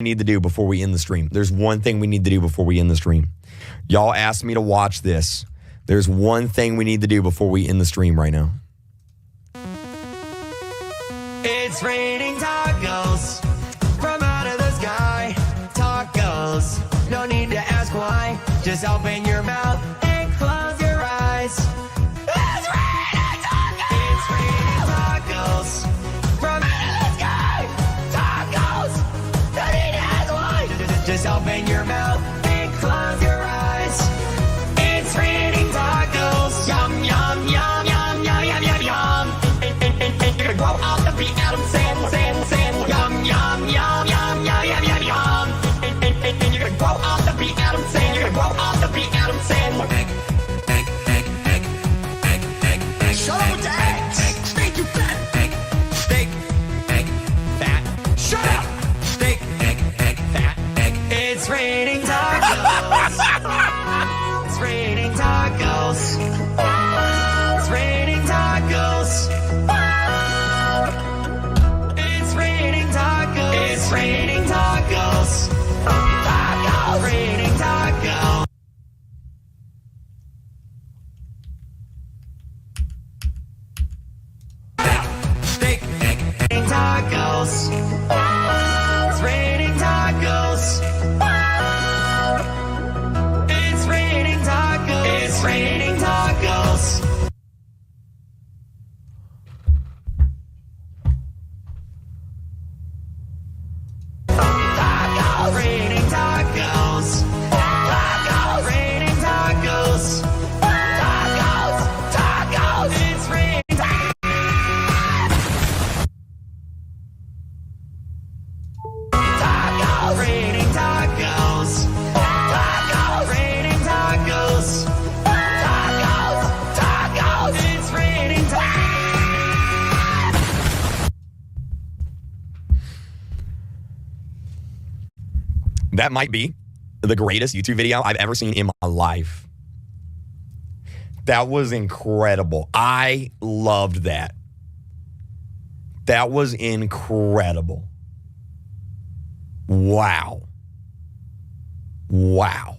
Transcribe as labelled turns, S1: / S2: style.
S1: we need to do before we end the stream. There's one thing we need to do before we end the stream. Y'all asked me to watch this. There's one thing we need to do before we end the stream right now.
S2: It's raining tacos from out of the sky. Tacos, no need to ask why. Just open your mouth and close your eyes. It's raining tacos! It's raining tacos from out of the sky. Tacos, no need to ask why. Just open your mouth and close your eyes. It's raining tacos. Yum, yum, yum, yum, yum, yum, yum, yum. And you're gonna grow up to be Adam Sandler. Yum, yum, yum, yum, yum, yum, yum, yum. And you're gonna grow up to be Adam Sandler. You're gonna grow up to be Adam Sandler. Shut up with the eggs. Steak, you fat. Steak. Fat. Shut up. Steak. Fat. It's raining tacos. It's raining tacos. It's raining tacos. It's raining tacos. It's raining tacos. Tacos. Raining tacos. Steak. Raining tacos. It's raining tacos. It's raining tacos. It's raining tacos. Tacos. Raining tacos. Tacos. Raining tacos. Tacos. Tacos. It's raining tacos. Tacos. Raining tacos. Tacos. Raining tacos. Tacos. Tacos. It's raining tacos.
S1: That might be the greatest YouTube video I've ever seen in my life. That was incredible. I loved that. That was incredible. Wow. Wow.